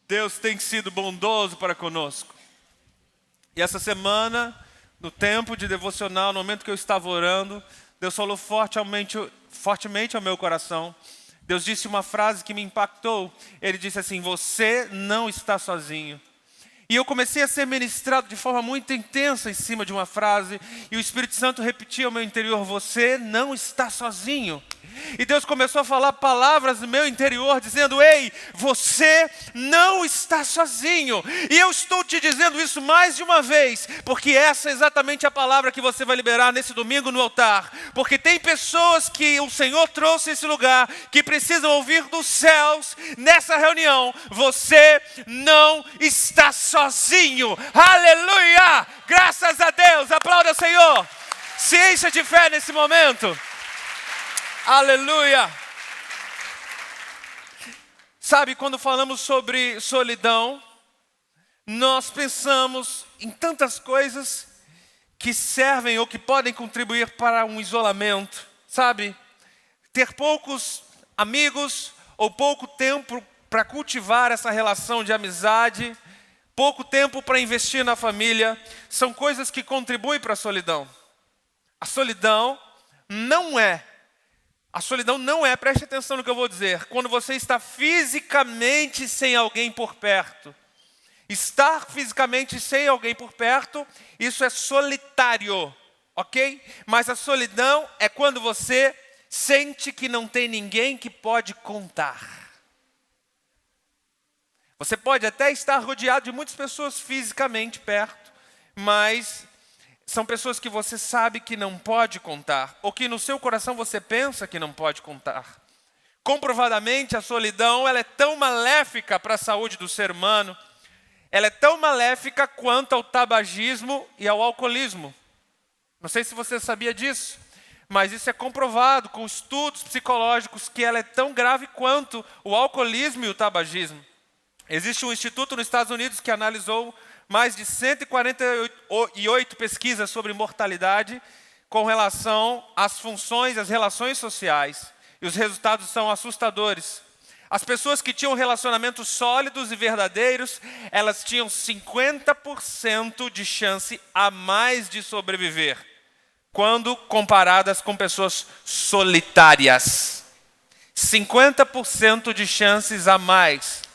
Deus tem sido bondoso para conosco. E essa semana, no tempo de devocional, no momento que eu estava orando, Deus falou fortemente ao meu coração. Deus disse uma frase que me impactou. Ele disse assim: você não está sozinho. E eu comecei a ser ministrado de forma muito intensa em cima de uma frase. E o Espírito Santo repetia ao meu interior: você não está sozinho. E Deus começou a falar palavras no meu interior, dizendo: ei, você não está sozinho. E eu estou te dizendo isso mais de uma vez, porque essa é exatamente a palavra que você vai liberar nesse domingo no altar. Porque tem pessoas que o Senhor trouxe a esse lugar, que precisam ouvir dos céus, nessa reunião: você não está sozinho. Aleluia! Graças a Deus, aplauda o Senhor. Se encha de fé nesse momento. Aleluia! Sabe, quando falamos sobre solidão, nós pensamos em tantas coisas que servem ou que podem contribuir para um isolamento. Sabe, ter poucos amigos ou pouco tempo para cultivar essa relação de amizade, pouco tempo para investir na família, são coisas que contribuem para a solidão. A solidão não é, preste atenção no que eu vou dizer, quando você está fisicamente sem alguém por perto. Estar fisicamente sem alguém por perto, isso é solitário, ok? Mas a solidão é quando você sente que não tem ninguém que pode contar. Você pode até estar rodeado de muitas pessoas fisicamente perto, mas são pessoas que você sabe que não pode contar, ou que no seu coração você pensa que não pode contar. Comprovadamente, a solidão ela é tão maléfica para a saúde do ser humano, ela é tão maléfica quanto ao tabagismo e ao alcoolismo. Não sei se você sabia disso, mas isso é comprovado com estudos psicológicos que ela é tão grave quanto o alcoolismo e o tabagismo. Existe um instituto nos Estados Unidos que analisou mais de 148 pesquisas sobre mortalidade com relação às funções, às relações sociais. E os resultados são assustadores. As pessoas que tinham relacionamentos sólidos e verdadeiros, elas tinham 50% de chance a mais de sobreviver, quando comparadas com pessoas solitárias. 50% de chances a mais.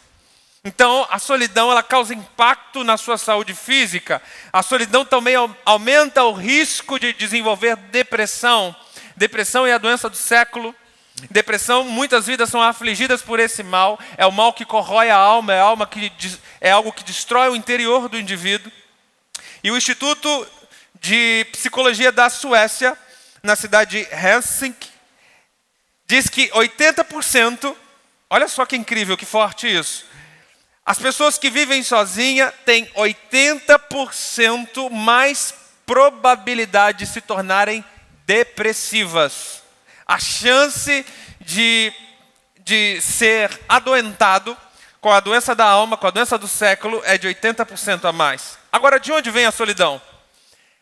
Então, a solidão ela causa impacto na sua saúde física. A solidão também aumenta o risco de desenvolver depressão. Depressão é a doença do século. Depressão, muitas vidas são afligidas por esse mal. É o mal que corrói a alma, é algo que destrói o interior do indivíduo. E o Instituto de Psicologia da Suécia, na cidade de Helsinki, diz que 80%, olha só que incrível, que forte isso. As pessoas que vivem sozinhas têm 80% mais probabilidade de se tornarem depressivas. A chance de ser adoentado com a doença da alma, com a doença do século, é de 80% a mais. Agora, de onde vem a solidão?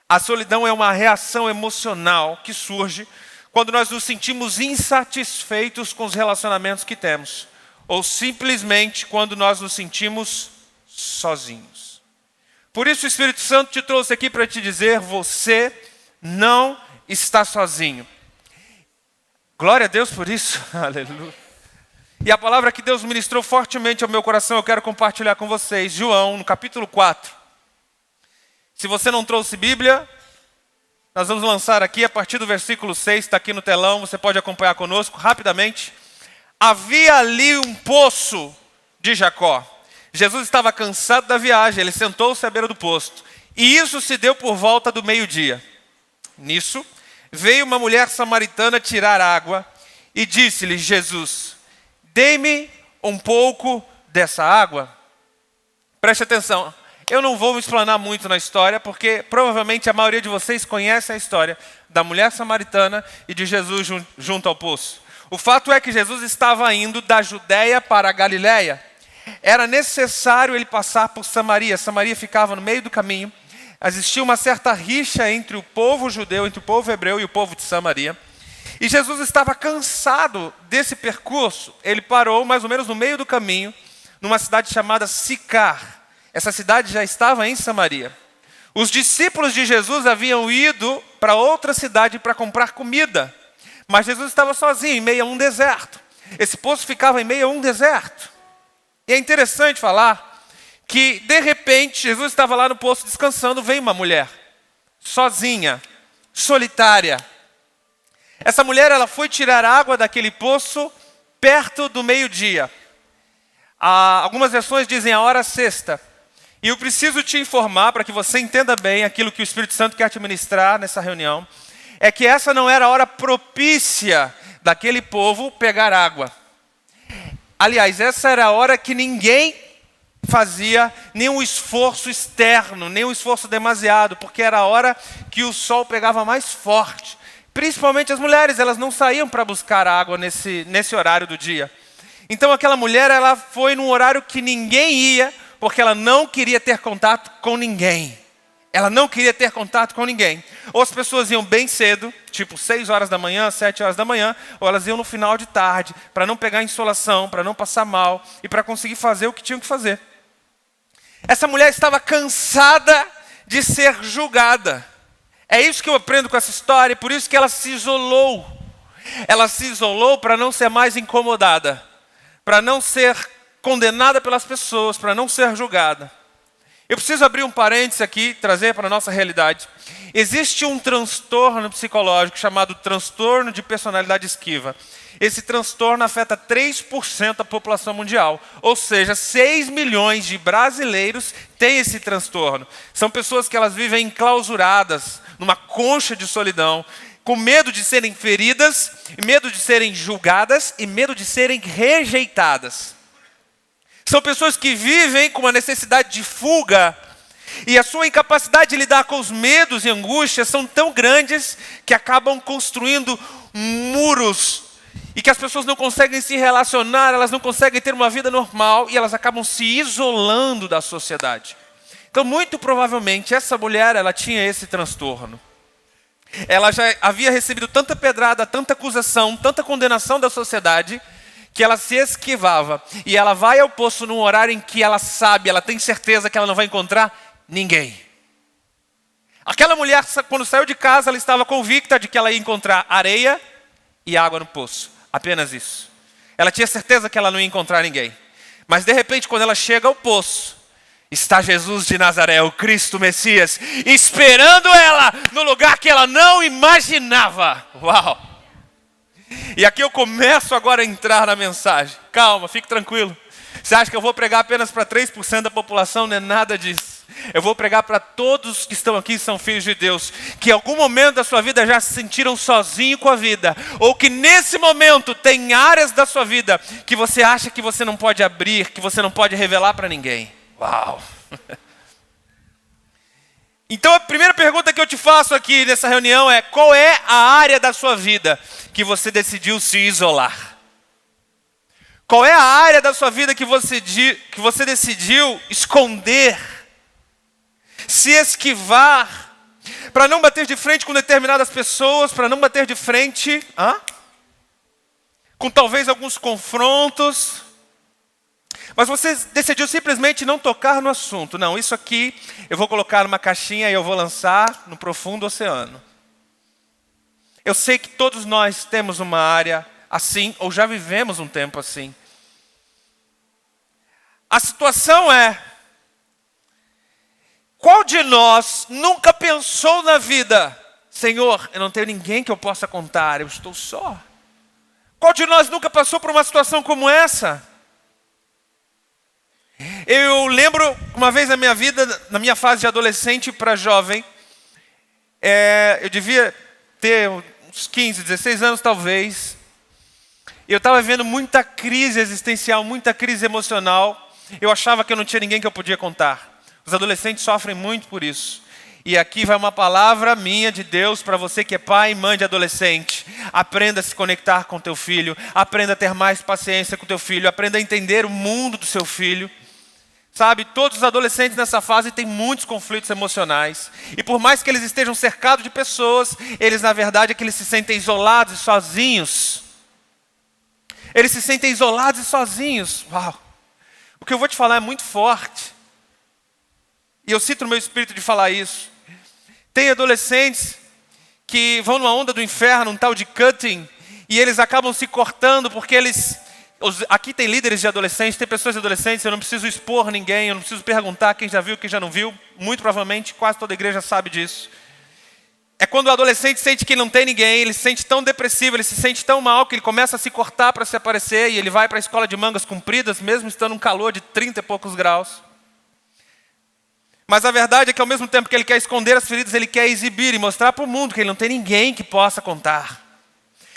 A solidão é uma reação emocional que surge quando nós nos sentimos insatisfeitos com os relacionamentos que temos, ou simplesmente quando nós nos sentimos sozinhos. Por isso o Espírito Santo te trouxe aqui para te dizer: você não está sozinho. Glória a Deus por isso. Aleluia. E a palavra que Deus ministrou fortemente ao meu coração, eu quero compartilhar com vocês. João, no capítulo 4. Se você não trouxe Bíblia, nós vamos lançar aqui a partir do versículo 6, está aqui no telão, você pode acompanhar conosco rapidamente. Havia ali um poço de Jacó. Jesus estava cansado da viagem, ele sentou-se à beira do poço. E isso se deu por volta do meio-dia. Nisso, veio uma mulher samaritana tirar água e disse-lhe: Jesus, dê-me um pouco dessa água. Preste atenção, eu não vou me explanar muito na história, porque provavelmente a maioria de vocês conhece a história da mulher samaritana e de Jesus junto ao poço. O fato é que Jesus estava indo da Judeia para a Galileia. Era necessário ele passar por Samaria. Samaria ficava no meio do caminho. Existia uma certa rixa entre o povo judeu, entre o povo hebreu e o povo de Samaria. E Jesus estava cansado desse percurso. Ele parou mais ou menos no meio do caminho, numa cidade chamada Sicar. Essa cidade já estava em Samaria. Os discípulos de Jesus haviam ido para outra cidade para comprar comida. Mas Jesus estava sozinho, em meio a um deserto. Esse poço ficava em meio a um deserto. E é interessante falar que, de repente, Jesus estava lá no poço descansando, veio uma mulher, sozinha, solitária. Essa mulher, ela foi tirar água daquele poço perto do meio-dia. Algumas versões dizem a hora sexta. E eu preciso te informar, para que você entenda bem aquilo que o Espírito Santo quer te ministrar nessa reunião, é que essa não era a hora propícia daquele povo pegar água. Aliás, essa era a hora que ninguém fazia nenhum esforço externo, nenhum esforço demasiado, porque era a hora que o sol pegava mais forte. Principalmente as mulheres, elas não saíam para buscar água nesse horário do dia. Então aquela mulher, ela foi num horário que ninguém ia, porque ela não queria ter contato com ninguém. Ela não queria ter contato com ninguém. Ou as pessoas iam bem cedo, tipo 6 horas da manhã, 7 horas da manhã, ou elas iam no final de tarde, para não pegar insolação, para não passar mal, e para conseguir fazer o que tinham que fazer. Essa mulher estava cansada de ser julgada. É isso que eu aprendo com essa história, e por isso que ela se isolou. Ela se isolou para não ser mais incomodada, para não ser condenada pelas pessoas, para não ser julgada. Eu preciso abrir um parênteses aqui, trazer para a nossa realidade. Existe um transtorno psicológico chamado transtorno de personalidade esquiva. Esse transtorno afeta 3% da população mundial. Ou seja, 6 milhões de brasileiros têm esse transtorno. São pessoas que elas vivem enclausuradas, numa concha de solidão, com medo de serem feridas, medo de serem julgadas e medo de serem rejeitadas. São pessoas que vivem com uma necessidade de fuga e a sua incapacidade de lidar com os medos e angústias são tão grandes que acabam construindo muros e que as pessoas não conseguem se relacionar, elas não conseguem ter uma vida normal e elas acabam se isolando da sociedade. Então, muito provavelmente, essa mulher, ela tinha esse transtorno. Ela já havia recebido tanta pedrada, tanta acusação, tanta condenação da sociedade, que ela se esquivava. E ela vai ao poço num horário em que ela sabe, ela tem certeza que ela não vai encontrar ninguém. Aquela mulher, quando saiu de casa, ela estava convicta de que ela ia encontrar areia e água no poço. Apenas isso. Ela tinha certeza que ela não ia encontrar ninguém. Mas de repente, quando ela chega ao poço, está Jesus de Nazaré, o Cristo Messias, esperando ela no lugar que ela não imaginava. Uau! E aqui eu começo agora a entrar na mensagem. Calma, fique tranquilo. Você acha que eu vou pregar apenas para 3% da população? Não é nada disso. Eu vou pregar para todos que estão aqui e são filhos de Deus, que em algum momento da sua vida já se sentiram sozinhos com a vida, ou que nesse momento tem áreas da sua vida que você acha que você não pode abrir, que você não pode revelar para ninguém. Uau! Então a primeira pergunta que eu te faço aqui nessa reunião é: qual é a área da sua vida que você decidiu se isolar? Qual é a área da sua vida que você decidiu esconder, se esquivar, para não bater de frente com determinadas pessoas, para não bater de frente com talvez alguns confrontos? Mas você decidiu simplesmente não tocar no assunto. Não, isso aqui eu vou colocar numa caixinha e eu vou lançar no profundo oceano. Eu sei que todos nós temos uma área assim, ou já vivemos um tempo assim. A situação é: qual de nós nunca pensou na vida, Senhor, eu não tenho ninguém que eu possa contar, eu estou só? Qual de nós nunca passou por uma situação como essa? Eu lembro uma vez na minha vida, na minha fase de adolescente para jovem, eu devia ter uns 15, 16 anos talvez. Eu estava vivendo muita crise existencial, muita crise emocional. Eu achava que eu não tinha ninguém que eu podia contar. Os adolescentes sofrem muito por isso. E aqui vai uma palavra minha de Deus para você que é pai e mãe de adolescente. Aprenda a se conectar com teu filho. Aprenda a ter mais paciência com teu filho. Aprenda a entender o mundo do seu filho. Sabe, todos os adolescentes nessa fase têm muitos conflitos emocionais. E por mais que eles estejam cercados de pessoas, eles na verdade é que eles se sentem isolados e sozinhos. Eles se sentem isolados e sozinhos. Uau! O que eu vou te falar é muito forte. E eu sinto no meu espírito de falar isso. Tem adolescentes que vão numa onda do inferno, um tal de cutting, e eles acabam se cortando porque aqui tem líderes de adolescentes, tem pessoas de adolescentes, eu não preciso expor ninguém, eu não preciso perguntar quem já viu, quem já não viu. Muito provavelmente, quase toda a igreja sabe disso. É quando o adolescente sente que não tem ninguém, ele se sente tão depressivo, ele se sente tão mal, que ele começa a se cortar para se aparecer, e ele vai para a escola de mangas compridas, mesmo estando um calor de 30 e poucos graus. Mas a verdade é que ao mesmo tempo que ele quer esconder as feridas, ele quer exibir e mostrar para o mundo que ele não tem ninguém que possa contar.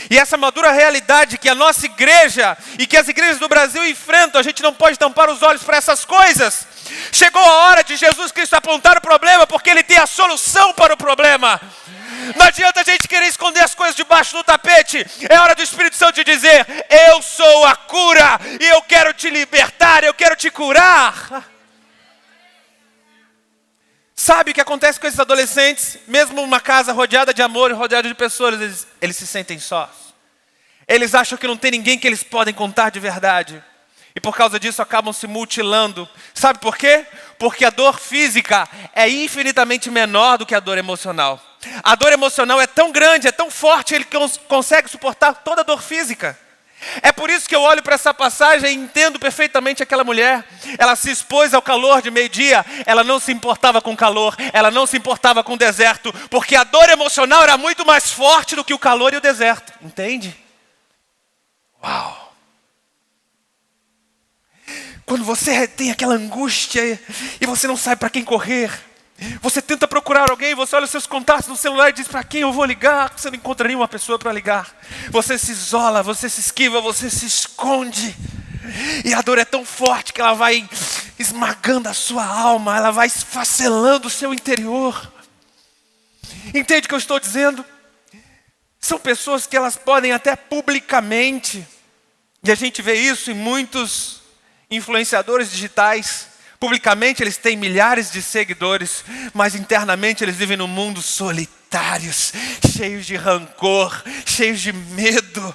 E essa madura realidade que a nossa igreja e que as igrejas do Brasil enfrentam, a gente não pode tampar os olhos para essas coisas. Chegou a hora de Jesus Cristo apontar o problema, porque Ele tem a solução para o problema. Não adianta a gente querer esconder as coisas debaixo do tapete. É hora do Espírito Santo te dizer: eu sou a cura, e eu quero te libertar, eu quero te curar. Sabe o que acontece com esses adolescentes? Mesmo numa casa rodeada de amor e rodeada de pessoas, eles se sentem sós. Eles acham que não tem ninguém que eles podem contar de verdade. E por causa disso acabam se mutilando. Sabe por quê? Porque a dor física é infinitamente menor do que a dor emocional. A dor emocional é tão grande, é tão forte, ele consegue suportar toda a dor física. É por isso que eu olho para essa passagem e entendo perfeitamente aquela mulher. Ela se expôs ao calor de meio-dia, ela não se importava com o calor, ela não se importava com o deserto, porque a dor emocional era muito mais forte do que o calor e o deserto. Entende? Uau! Quando você tem aquela angústia e você não sabe para quem correr, você tenta procurar alguém, você olha os seus contatos no celular e diz: para quem eu vou ligar? Você não encontra nenhuma pessoa para ligar. Você se isola, você se esquiva, você se esconde. E a dor é tão forte que ela vai esmagando a sua alma, ela vai esfacelando o seu interior. Entende o que eu estou dizendo? São pessoas que elas podem até publicamente, e a gente vê isso em muitos influenciadores digitais. Publicamente eles têm milhares de seguidores, mas internamente eles vivem num mundo solitários, cheios de rancor, cheios de medo,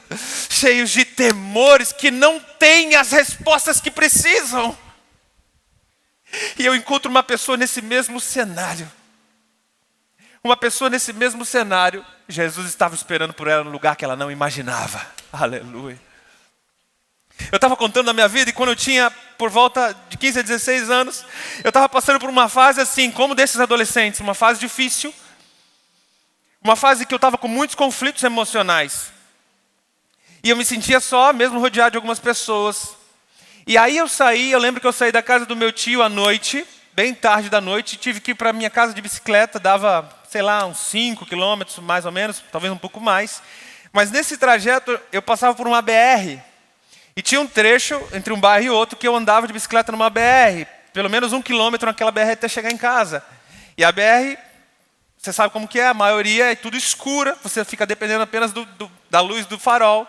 cheios de temores, que não têm as respostas que precisam. E eu encontro uma pessoa nesse mesmo cenário. Uma pessoa nesse mesmo cenário, Jesus estava esperando por ela no lugar que ela não imaginava. Aleluia. Eu estava contando a minha vida e quando eu tinha por volta de 15 a 16 anos, eu estava passando por uma fase assim, como desses adolescentes, uma fase difícil, uma fase que eu estava com muitos conflitos emocionais. E eu me sentia só, mesmo rodeado de algumas pessoas. E aí eu lembro que eu saí da casa do meu tio à noite, bem tarde da noite, e tive que ir para a minha casa de bicicleta, dava, sei lá, uns 5 quilômetros mais ou menos, talvez um pouco mais. Mas nesse trajeto eu passava por uma BR. E tinha um trecho entre um bairro e outro que eu andava de bicicleta numa BR. Pelo menos 1 quilômetro naquela BR até chegar em casa. E a BR, você sabe como que é, a maioria é tudo escura. Você fica dependendo apenas da luz do farol.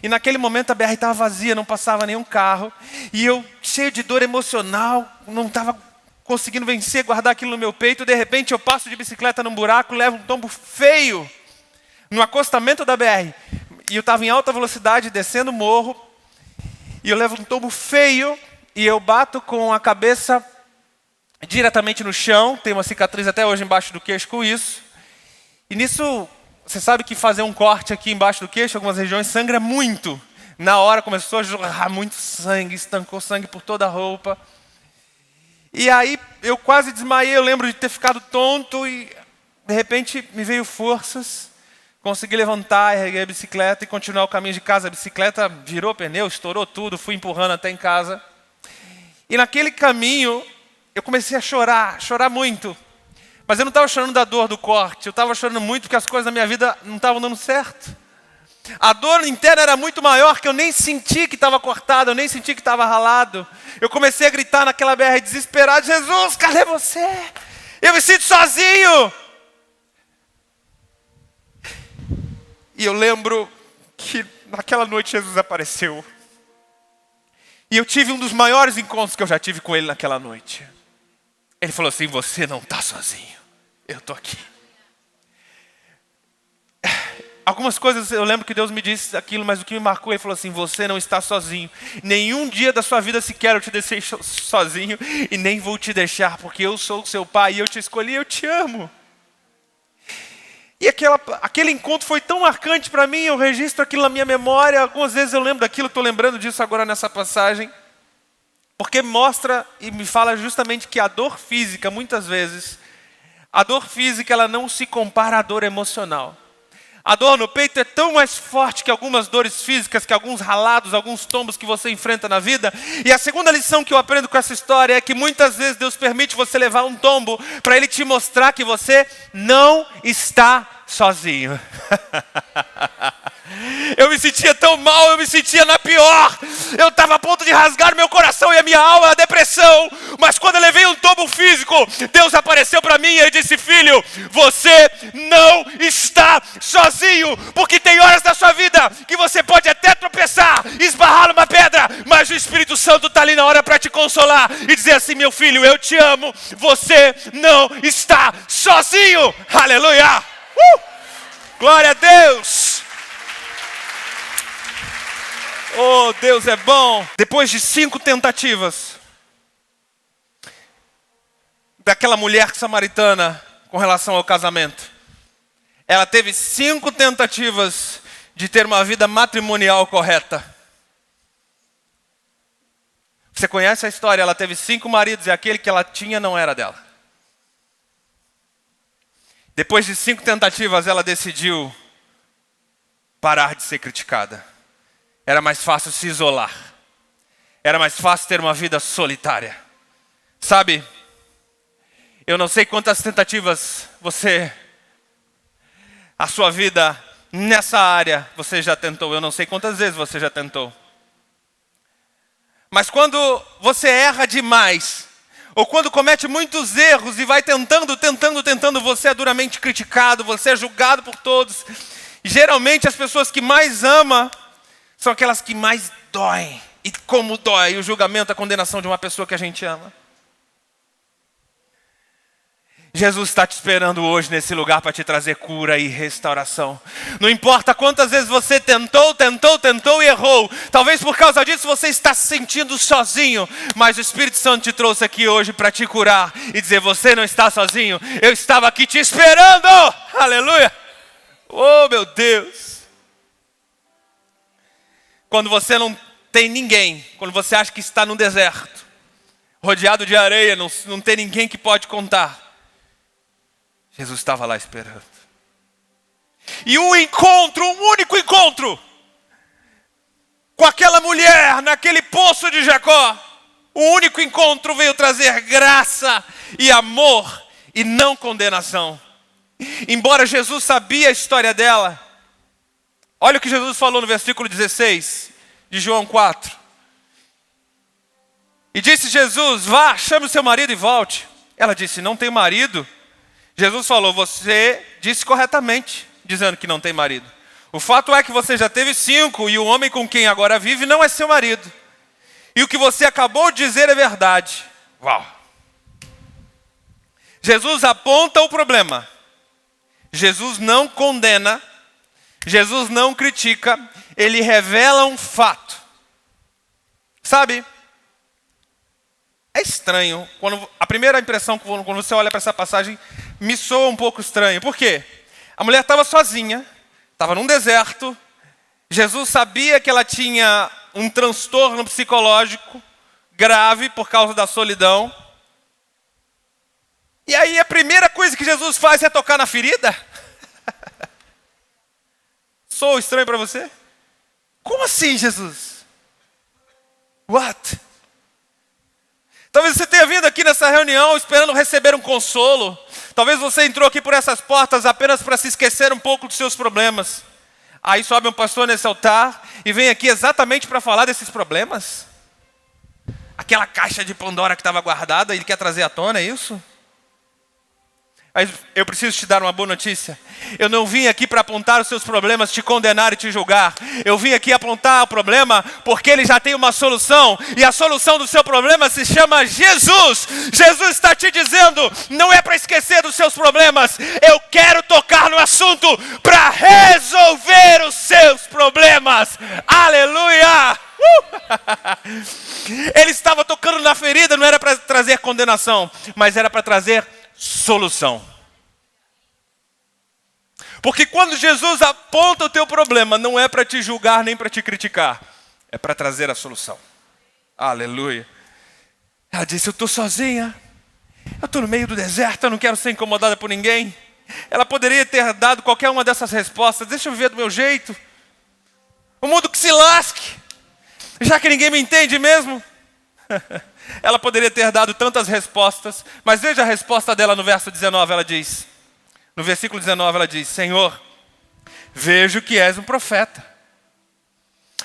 E naquele momento a BR estava vazia, não passava nenhum carro. E eu, cheio de dor emocional, não estava conseguindo vencer, guardar aquilo no meu peito. De repente eu passo de bicicleta num buraco, levo um tombo feio no acostamento da BR. E eu estava em alta velocidade, descendo o morro. E eu levo um tombo feio e eu bato com a cabeça diretamente no chão. Tem uma cicatriz até hoje embaixo do queixo com isso. E nisso, você sabe que fazer um corte aqui embaixo do queixo, algumas regiões, sangra muito. Na hora começou a jorrar muito sangue, estancou sangue por toda a roupa. E aí eu quase desmaiei, eu lembro de ter ficado tonto e de repente me veio forças. Consegui levantar, erguei a bicicleta e continuar o caminho de casa. A bicicleta virou pneu, estourou tudo, fui empurrando até em casa. E naquele caminho, eu comecei a chorar muito. Mas eu não estava chorando da dor do corte, eu estava chorando muito porque as coisas na minha vida não estavam dando certo. A dor interna era muito maior, que eu nem senti que estava cortado, eu nem senti que estava ralado. Eu comecei a gritar naquela BR desesperado: Jesus, cadê você? Eu me sinto sozinho. E eu lembro que naquela noite Jesus apareceu. E eu tive um dos maiores encontros que eu já tive com Ele naquela noite. Ele falou assim: você não está sozinho, eu estou aqui. Algumas coisas eu lembro que Deus me disse aquilo, mas o que me marcou, Ele falou assim: você não está sozinho. Nenhum dia da sua vida sequer eu te deixei sozinho e nem vou te deixar, porque eu sou o seu pai e eu te escolhi e eu te amo. E aquele encontro foi tão marcante para mim, eu registro aquilo na minha memória. Algumas vezes eu lembro daquilo, estou lembrando disso agora nessa passagem. Porque mostra e me fala justamente que a dor física, muitas vezes, a dor física ela não se compara à dor emocional. A dor no peito é tão mais forte que algumas dores físicas, que alguns ralados, alguns tombos que você enfrenta na vida. E a segunda lição que eu aprendo com essa história é que muitas vezes Deus permite você levar um tombo para Ele te mostrar que você não está sozinho. Eu me sentia tão mal, eu me sentia na pior. Eu estava a ponto de rasgar meu coração e a minha alma na depressão. Mas quando eu levei um tombo físico, Deus apareceu para mim e disse: filho, você não está sozinho. Porque tem horas da sua vida que você pode até tropeçar, esbarrar numa pedra, mas o Espírito Santo está ali na hora para te consolar e dizer assim: meu filho, eu te amo, você não está sozinho. Aleluia! Glória a Deus! Oh, Deus é bom. Depois de 5 tentativas daquela mulher samaritana com relação ao casamento, ela teve 5 tentativas de ter uma vida matrimonial correta. Você conhece a história? Ela teve 5 maridos e aquele que ela tinha não era dela. Depois de 5 tentativas, ela decidiu parar de ser criticada. Era mais fácil se isolar. Era mais fácil ter uma vida solitária. Sabe, eu não sei quantas tentativas a sua vida nessa área você já tentou. Eu não sei quantas vezes você já tentou. Mas quando você erra demais, ou quando comete muitos erros e vai tentando, você é duramente criticado, você é julgado por todos. E geralmente as pessoas que mais amam são aquelas que mais doem. E como dói o julgamento, a condenação de uma pessoa que a gente ama. Jesus está te esperando hoje nesse lugar para te trazer cura e restauração. Não importa quantas vezes você tentou e errou. Talvez por causa disso você está se sentindo sozinho. Mas o Espírito Santo te trouxe aqui hoje para te curar e dizer: você não está sozinho. Eu estava aqui te esperando. Aleluia. Oh, meu Deus. Quando você não tem ninguém, quando você acha que está no deserto, rodeado de areia, não tem ninguém que pode contar, Jesus estava lá esperando. E um único encontro, com aquela mulher naquele poço de Jacó, o único encontro veio trazer graça e amor e não condenação. Embora Jesus sabia a história dela, olha o que Jesus falou no versículo 16 de João 4. E disse Jesus: vá, chame o seu marido e volte. Ela disse: não tenho marido. Jesus falou: você disse corretamente, dizendo que não tem marido. O fato é que você já teve 5 e o homem com quem agora vive não é seu marido. E o que você acabou de dizer é verdade. Uau! Jesus aponta o problema. Jesus não condena. Jesus não critica. Ele revela um fato. Sabe? É estranho. A primeira impressão quando você olha para essa passagem me soa um pouco estranho. Por quê? A mulher estava sozinha. Estava num deserto. Jesus sabia que ela tinha um transtorno psicológico grave por causa da solidão. E aí a primeira coisa que Jesus faz é tocar na ferida? Sou estranho para você? Como assim, Jesus? What? Talvez você tenha vindo aqui nessa reunião esperando receber um consolo. Talvez você entrou aqui por essas portas apenas para se esquecer um pouco dos seus problemas. Aí sobe um pastor nesse altar e vem aqui exatamente para falar desses problemas. Aquela caixa de Pandora que estava guardada, ele quer trazer à tona, é isso? Mas eu preciso te dar uma boa notícia. Eu não vim aqui para apontar os seus problemas, te condenar e te julgar. Eu vim aqui apontar o problema porque ele já tem uma solução. E a solução do seu problema se chama Jesus. Jesus está te dizendo, não é para esquecer dos seus problemas. Eu quero tocar no assunto para resolver os seus problemas. Aleluia! Ele estava tocando na ferida, não era para trazer condenação, mas era para trazer solução. Porque quando Jesus aponta o teu problema, não é para te julgar nem para te criticar, é para trazer a solução. Aleluia. Ela disse, eu estou sozinha, eu estou no meio do deserto, eu não quero ser incomodada por ninguém. Ela poderia ter dado qualquer uma dessas respostas, deixa eu viver do meu jeito. O mundo que se lasque, já que ninguém me entende mesmo. Ela poderia ter dado tantas respostas, mas veja a resposta dela no verso 19, ela diz, no versículo 19 ela diz, Senhor, vejo que és um profeta.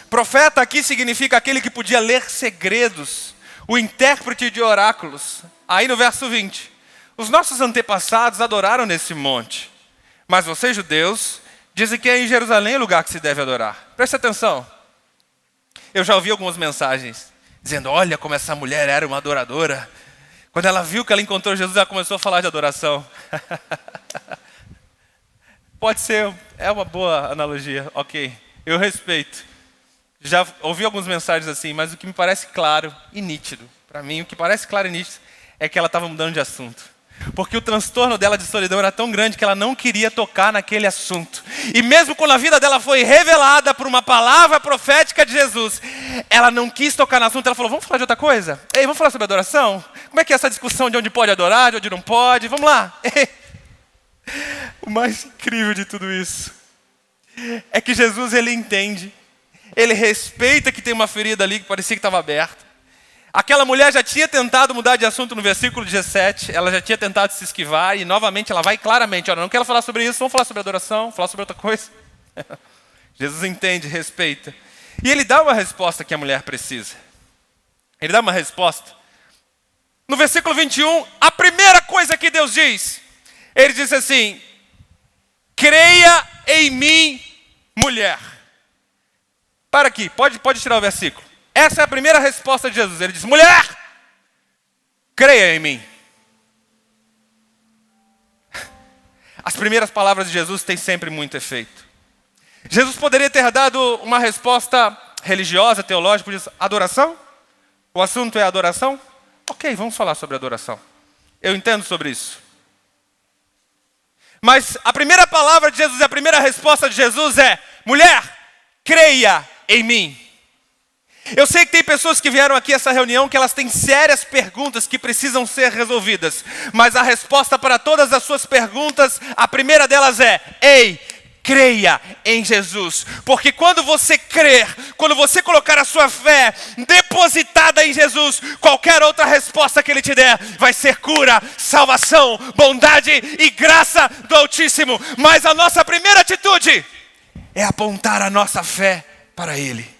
Profeta aqui significa aquele que podia ler segredos, o intérprete de oráculos. Aí no verso 20, os nossos antepassados adoraram nesse monte, mas vocês judeus dizem que é em Jerusalém o lugar que se deve adorar. Preste atenção, eu já ouvi algumas mensagens dizendo, olha como essa mulher era uma adoradora. Quando ela viu que ela encontrou Jesus, ela começou a falar de adoração. Pode ser, é uma boa analogia, ok. Eu respeito. Já ouvi algumas mensagens assim, mas o que me parece claro e nítido, para mim, o que parece claro e nítido, é que ela estava mudando de assunto. Porque o transtorno dela de solidão era tão grande que ela não queria tocar naquele assunto. E mesmo quando a vida dela foi revelada por uma palavra profética de Jesus, ela não quis tocar no assunto. Ela falou, vamos falar de outra coisa? Ei, vamos falar sobre adoração? Como é que é essa discussão de onde pode adorar, de onde não pode? Vamos lá. O mais incrível de tudo isso é que Jesus, ele entende. Ele respeita que tem uma ferida ali que parecia que estava aberta. Aquela mulher já tinha tentado mudar de assunto no versículo 17, ela já tinha tentado se esquivar e novamente ela vai claramente, olha, não quero falar sobre isso, vamos falar sobre adoração, falar sobre outra coisa. Jesus entende, respeita. E ele dá uma resposta que a mulher precisa. Ele dá uma resposta. No versículo 21, a primeira coisa que Deus diz, ele diz assim, creia em mim, mulher. Para aqui, pode tirar o versículo. Essa é a primeira resposta de Jesus. Ele diz, mulher, creia em mim. As primeiras palavras de Jesus têm sempre muito efeito. Jesus poderia ter dado uma resposta religiosa, teológica, diz, adoração? O assunto é adoração? Ok, vamos falar sobre adoração. Eu entendo sobre isso. Mas a primeira palavra de Jesus, a primeira resposta de Jesus é, mulher, creia em mim. Eu sei que tem pessoas que vieram aqui a essa reunião que elas têm sérias perguntas que precisam ser resolvidas. Mas a resposta para todas as suas perguntas, a primeira delas é, ei, creia em Jesus. Porque quando você crer, quando você colocar a sua fé depositada em Jesus, qualquer outra resposta que Ele te der vai ser cura, salvação, bondade e graça do Altíssimo. Mas a nossa primeira atitude é apontar a nossa fé para Ele.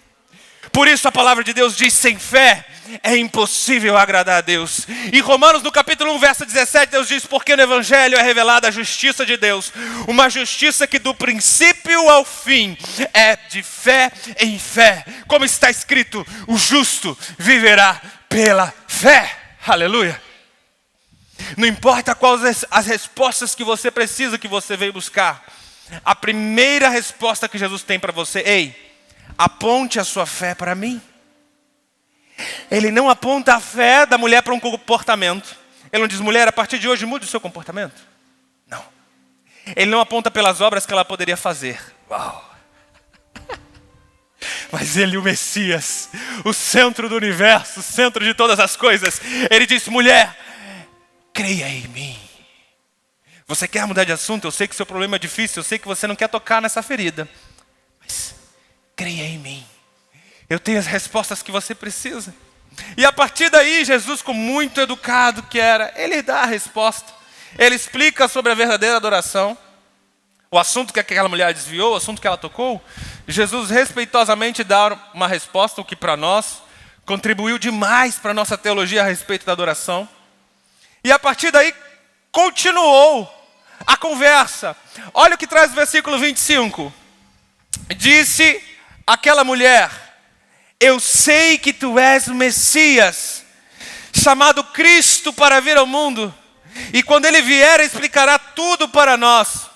Por isso a palavra de Deus diz, sem fé é impossível agradar a Deus. Em Romanos no capítulo 1, verso 17, Deus diz, porque no Evangelho é revelada a justiça de Deus. Uma justiça que do princípio ao fim é de fé em fé. Como está escrito, o justo viverá pela fé. Aleluia. Não importa quais as respostas que você precisa, que você veio buscar. A primeira resposta que Jesus tem para você, ei, aponte a sua fé para mim. Ele não aponta a fé da mulher para um comportamento. Ele não diz, mulher, a partir de hoje mude o seu comportamento. Não. Ele não aponta pelas obras que ela poderia fazer. Uau. Mas ele, o Messias, o centro do universo, o centro de todas as coisas, ele diz, mulher, creia em mim. Você quer mudar de assunto? Eu sei que seu problema é difícil, eu sei que você não quer tocar nessa ferida. Mas creia em mim. Eu tenho as respostas que você precisa. E a partir daí, Jesus, como muito educado que era, ele dá a resposta. Ele explica sobre a verdadeira adoração. O assunto que aquela mulher desviou, o assunto que ela tocou. Jesus respeitosamente dá uma resposta, o que para nós contribuiu demais para a nossa teologia a respeito da adoração. E a partir daí, continuou a conversa. Olha o que traz o versículo 25. Disse aquela mulher: eu sei que tu és o Messias, chamado Cristo para vir ao mundo, e quando ele vier explicará tudo para nós.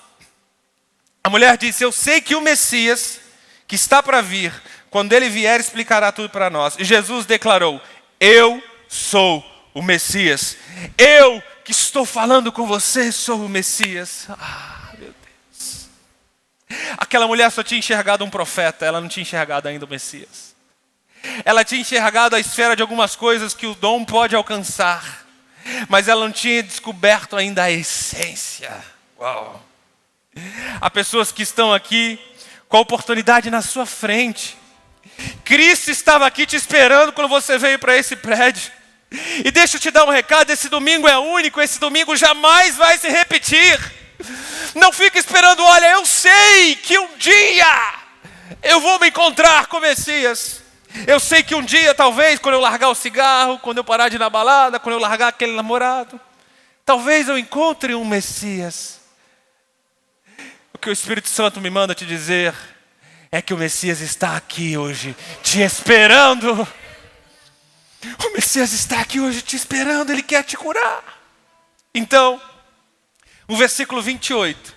A mulher disse: eu sei que o Messias que está para vir, quando ele vier explicará tudo para nós. E Jesus declarou: eu sou o Messias. Eu que estou falando com você sou o Messias. Meu Deus. Aquela mulher só tinha enxergado um profeta, ela não tinha enxergado ainda o Messias. Ela tinha enxergado a esfera de algumas coisas que o dom pode alcançar, mas ela não tinha descoberto ainda a essência. Uau! Há pessoas que estão aqui com a oportunidade na sua frente. Cristo estava aqui te esperando quando você veio para esse prédio. E deixa eu te dar um recado: esse domingo é único, esse domingo jamais vai se repetir. Não fique esperando, olha, eu sei que um dia eu vou me encontrar com o Messias. Eu sei que um dia, talvez, quando eu largar o cigarro, quando eu parar de ir na balada, quando eu largar aquele namorado, talvez eu encontre um Messias. O que o Espírito Santo me manda te dizer é que o Messias está aqui hoje, te esperando. O Messias está aqui hoje te esperando, ele quer te curar. Então, no versículo 28,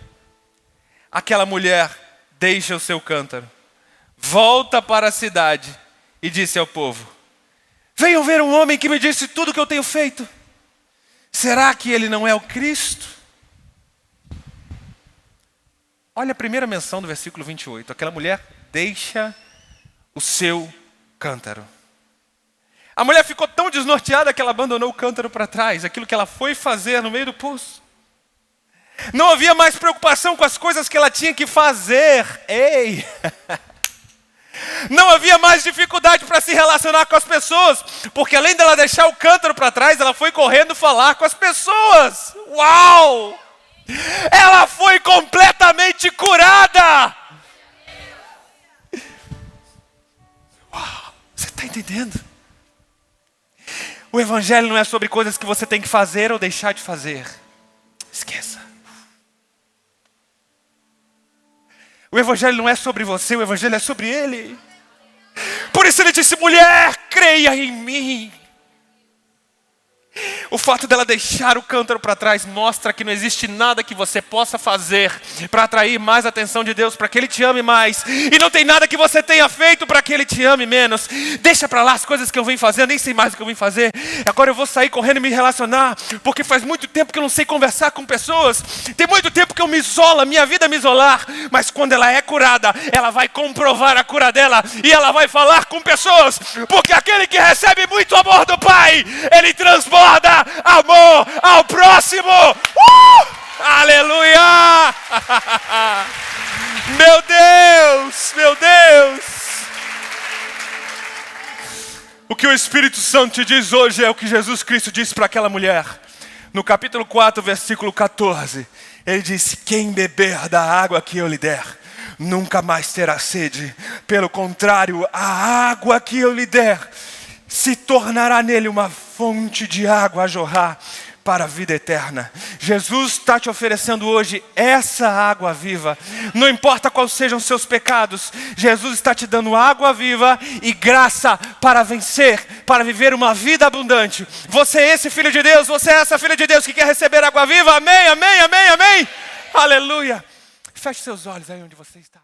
aquela mulher deixa o seu cântaro, volta para a cidade e disse ao povo: venham ver um homem que me disse tudo o que eu tenho feito. Será que ele não é o Cristo? Olha a primeira menção do versículo 28. Aquela mulher deixa o seu cântaro. A mulher ficou tão desnorteada que ela abandonou o cântaro para trás, aquilo que ela foi fazer no meio do poço. Não havia mais preocupação com as coisas que ela tinha que fazer. Ei! Não havia mais dificuldade para se relacionar com as pessoas, porque além dela deixar o cântaro para trás, ela foi correndo falar com as pessoas. Uau! Ela foi completamente curada. Uau! Você está entendendo? O evangelho não é sobre coisas que você tem que fazer ou deixar de fazer. Esqueça. O evangelho não é sobre você, o evangelho é sobre ele. Por isso ele disse: mulher, creia em mim. O fato dela deixar o cântaro para trás mostra que não existe nada que você possa fazer para atrair mais a atenção de Deus, para que Ele te ame mais. E não tem nada que você tenha feito para que Ele te ame menos. Deixa para lá as coisas que eu venho fazer, eu nem sei mais o que eu vim fazer. Agora eu vou sair correndo e me relacionar, porque faz muito tempo que eu não sei conversar com pessoas. Tem muito tempo que eu me isolo, minha vida é me isolar. Mas quando ela é curada, ela vai comprovar a cura dela e ela vai falar com pessoas. Porque aquele que recebe muito amor do Pai, ele transborda amor ao próximo. Aleluia! Meu Deus, meu Deus. O que o Espírito Santo te diz hoje é o que Jesus Cristo disse para aquela mulher. No capítulo 4, versículo 14. Ele disse: quem beber da água que eu lhe der, nunca mais terá sede. Pelo contrário, a água que eu lhe der se tornará nele uma fonte de água a jorrar para a vida eterna. Jesus está te oferecendo hoje essa água viva. Não importa quais sejam os seus pecados, Jesus está te dando água viva e graça para vencer, para viver uma vida abundante. Você é esse filho de Deus, você é essa filha de Deus que quer receber água viva. Amém, amém, amém, amém. Aleluia. Feche seus olhos aí onde você está.